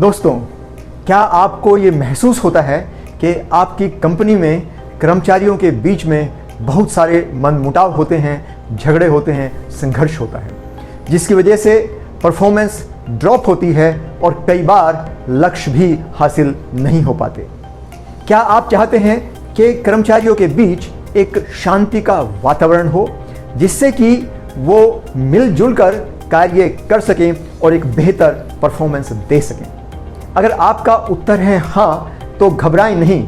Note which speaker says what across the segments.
Speaker 1: दोस्तों, क्या आपको ये महसूस होता है कि आपकी कंपनी में कर्मचारियों के बीच में बहुत सारे मनमुटाव होते हैं, झगड़े होते हैं, संघर्ष होता है, जिसकी वजह से परफॉर्मेंस ड्रॉप होती है और कई बार लक्ष्य भी हासिल नहीं हो पाते। क्या आप चाहते हैं कि कर्मचारियों के बीच एक शांति का वातावरण हो, जिससे कि वो मिलजुल कर कार्य कर सकें और एक बेहतर परफॉर्मेंस दे सकें? अगर आपका उत्तर है हाँ, तो घबराएं नहीं,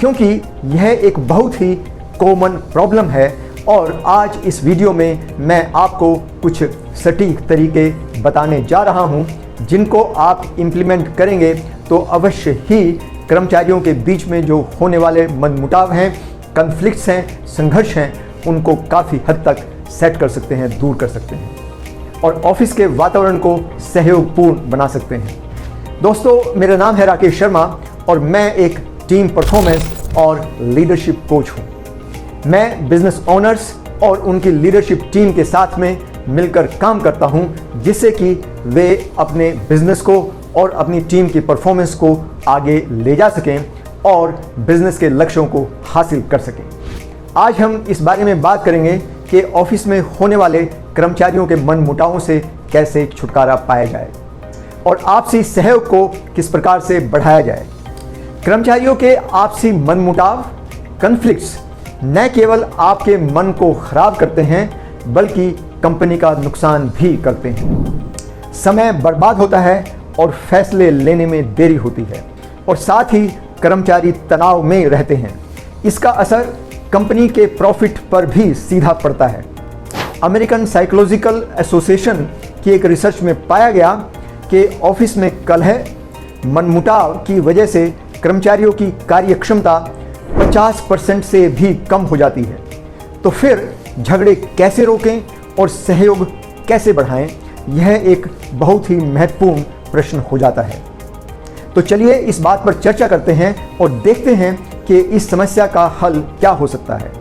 Speaker 1: क्योंकि यह एक बहुत ही कॉमन प्रॉब्लम है और आज इस वीडियो में मैं आपको कुछ सटीक तरीके बताने जा रहा हूं, जिनको आप इम्प्लीमेंट करेंगे तो अवश्य ही कर्मचारियों के बीच में जो होने वाले मनमुटाव हैं, कॉन्फ्लिक्ट्स हैं, संघर्ष हैं, उनको काफ़ी हद तक सेट कर सकते हैं, दूर कर सकते हैं और ऑफिस के वातावरण को सहयोगपूर्ण बना सकते हैं। दोस्तों, मेरा नाम है राकेश शर्मा और मैं एक टीम परफॉर्मेंस और लीडरशिप कोच हूँ। मैं बिजनेस ओनर्स और उनकी लीडरशिप टीम के साथ में मिलकर काम करता हूँ, जिससे कि वे अपने बिजनेस को और अपनी टीम की परफॉर्मेंस को आगे ले जा सकें और बिजनेस के लक्ष्यों को हासिल कर सकें। आज हम इस बारे में बात करेंगे कि ऑफिस में होने वाले कर्मचारियों के मनमुटावों से कैसे छुटकारा पाया जाए और आपसी सहयोग को किस प्रकार से बढ़ाया जाए। कर्मचारियों के आपसी मनमुटाव, कॉन्फ्लिक्ट्स न केवल आपके मन को खराब करते हैं, बल्कि कंपनी का नुकसान भी करते हैं। समय बर्बाद होता है और फैसले लेने में देरी होती है और साथ ही कर्मचारी तनाव में रहते हैं। इसका असर कंपनी के प्रॉफिट पर भी सीधा पड़ता है। अमेरिकन साइकोलॉजिकल एसोसिएशन की एक रिसर्च में पाया गया कि ऑफिस में कलह, मनमुटाव की वजह से कर्मचारियों की कार्यक्षमता 50% से भी कम हो जाती है। तो फिर झगड़े कैसे रोकें और सहयोग कैसे बढ़ाएं, यह एक बहुत ही महत्वपूर्ण प्रश्न हो जाता है। तो चलिए इस बात पर चर्चा करते हैं और देखते हैं कि इस समस्या का हल क्या हो सकता है।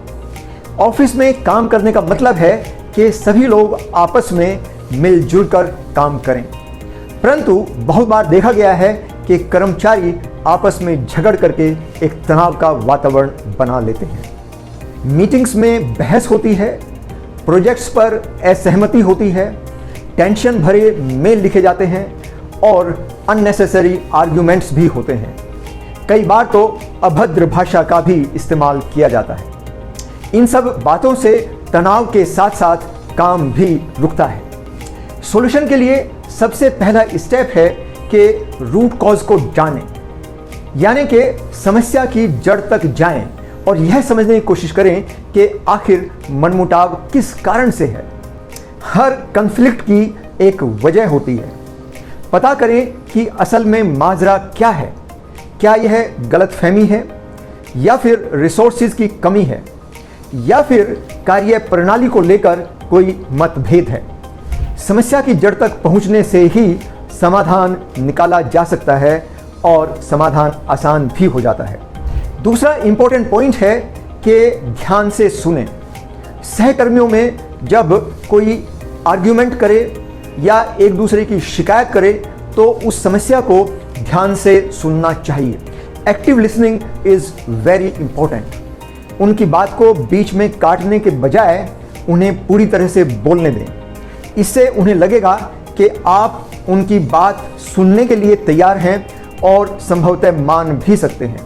Speaker 1: ऑफिस में काम करने का मतलब है कि सभी लोग आपस में मिलजुल कर काम करें, परंतु बहुत बार देखा गया है कि कर्मचारी आपस में झगड़ करके एक तनाव का वातावरण बना लेते हैं। मीटिंग्स में बहस होती है, प्रोजेक्ट्स पर असहमति होती है, टेंशन भरे मेल लिखे जाते हैं और अननेसेसरी आर्ग्यूमेंट्स भी होते हैं। कई बार तो अभद्र भाषा का भी इस्तेमाल किया जाता है। इन सब बातों से तनाव के साथ साथ काम भी रुकता है। सॉल्यूशन के लिए सबसे पहला स्टेप है कि रूट कॉज को जानें, यानी कि समस्या की जड़ तक जाएं और यह समझने की कोशिश करें कि आखिर मनमुटाव किस कारण से है। हर कॉन्फ्लिक्ट की एक वजह होती है। पता करें कि असल में माजरा क्या है। क्या यह गलतफहमी है, या फिर रिसोर्सेज की कमी है, या फिर कार्य प्रणाली को लेकर कोई मतभेद है। समस्या की जड़ तक पहुंचने से ही समाधान निकाला जा सकता है और समाधान आसान भी हो जाता है। दूसरा इंपॉर्टेंट पॉइंट है कि ध्यान से सुनें। सहकर्मियों में जब कोई आर्ग्यूमेंट करे या एक दूसरे की शिकायत करे तो उस समस्या को ध्यान से सुनना चाहिए। Active listening is very important. उनकी बात को बीच में काटने के बजाय उन्हें पूरी तरह से बोलने दें। इससे उन्हें लगेगा कि आप उनकी बात सुनने के लिए तैयार हैं और संभवतः मान भी सकते हैं,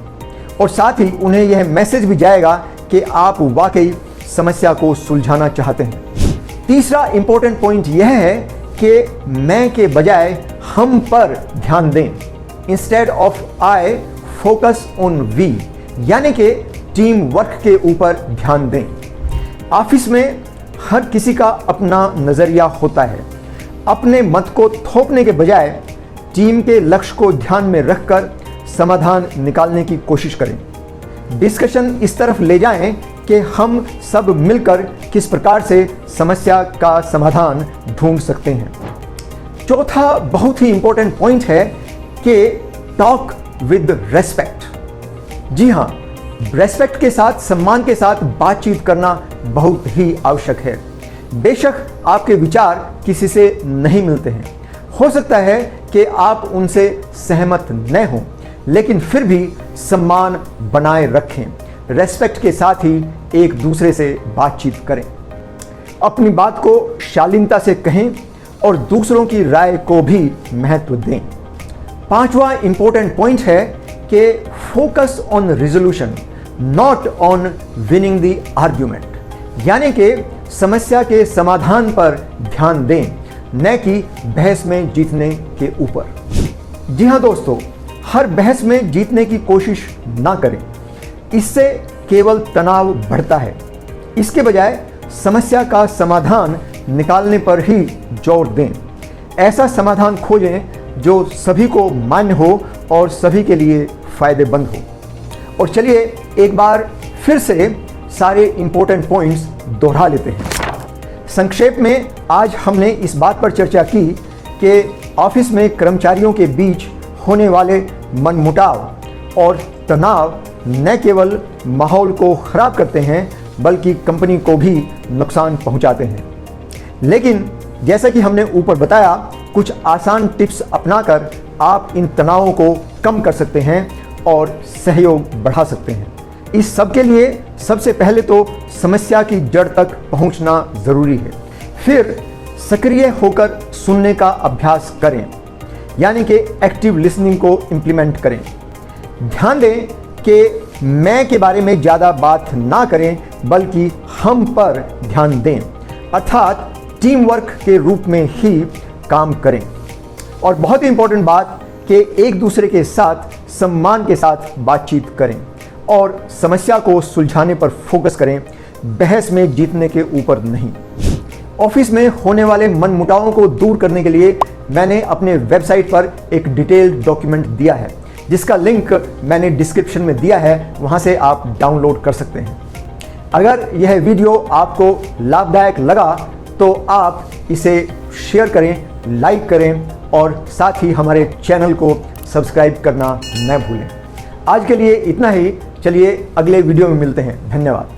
Speaker 1: और साथ ही उन्हें यह मैसेज भी जाएगा कि आप वाकई समस्या को सुलझाना चाहते हैं। तीसरा इंपॉर्टेंट पॉइंट यह है कि मैं के बजाय हम पर ध्यान दें। Instead of I, focus on we, यानी कि टीम वर्क के ऊपर ध्यान दें। ऑफिस में हर किसी का अपना नज़रिया होता है। अपने मत को थोपने के बजाय टीम के लक्ष्य को ध्यान में रखकर समाधान निकालने की कोशिश करें। डिस्कशन इस तरफ ले जाएं कि हम सब मिलकर किस प्रकार से समस्या का समाधान ढूंढ सकते हैं। चौथा बहुत ही इंपॉर्टेंट पॉइंट है कि टॉक विद रेस्पेक्ट। जी हाँ, रेस्पेक्ट के साथ, सम्मान के साथ बातचीत करना बहुत ही आवश्यक है। बेशक आपके विचार किसी से नहीं मिलते हैं, हो सकता है कि आप उनसे सहमत न हों, लेकिन फिर भी सम्मान बनाए रखें। रेस्पेक्ट के साथ ही एक दूसरे से बातचीत करें। अपनी बात को शालीनता से कहें और दूसरों की राय को भी महत्व दें। 5वां इंपॉर्टेंट पॉइंट है कि focus on resolution, not on winning the argument, यानी कि समस्या के समाधान पर ध्यान दें, न कि बहस में जीतने के ऊपर। जी हाँ दोस्तों, हर बहस में जीतने की कोशिश ना करें, इससे केवल तनाव बढ़ता है। इसके बजाय समस्या का समाधान निकालने पर ही जोर दें। ऐसा समाधान खोजें जो सभी को मान्य हो और सभी के लिए फायदेमंद हो। और चलिए एक बार फिर से सारे इंपॉर्टेंट पॉइंट्स दोहरा लेते हैं। संक्षेप में आज हमने इस बात पर चर्चा की कि ऑफिस में कर्मचारियों के बीच होने वाले मनमुटाव और तनाव न केवल माहौल को खराब करते हैं बल्कि कंपनी को भी नुकसान पहुंचाते हैं। लेकिन जैसा कि हमने ऊपर बताया, कुछ आसान टिप्स अपनाकर आप इन तनावों को कम कर सकते हैं और सहयोग बढ़ा सकते हैं। इस सब के लिए सबसे पहले तो समस्या की जड़ तक पहुंचना ज़रूरी है। फिर सक्रिय होकर सुनने का अभ्यास करें, यानी कि एक्टिव लिसनिंग को इम्प्लीमेंट करें। ध्यान दें कि मैं के बारे में ज़्यादा बात ना करें बल्कि हम पर ध्यान दें, अर्थात टीम वर्क के रूप में ही काम करें। और बहुत ही इंपॉर्टेंट बात कि एक दूसरे के साथ सम्मान के साथ बातचीत करें और समस्या को सुलझाने पर फोकस करें, बहस में जीतने के ऊपर नहीं। ऑफिस में होने वाले मनमुटावों को दूर करने के लिए मैंने अपने वेबसाइट पर एक डिटेल्ड डॉक्यूमेंट दिया है, जिसका लिंक मैंने डिस्क्रिप्शन में दिया है, वहां से आप डाउनलोड कर सकते हैं। अगर यह वीडियो आपको लाभदायक लगा तो आप इसे शेयर करें, लाइक करें और साथ ही हमारे चैनल को सब्सक्राइब करना न भूलें। आज के लिए इतना ही। चलिए अगले वीडियो में मिलते हैं। धन्यवाद।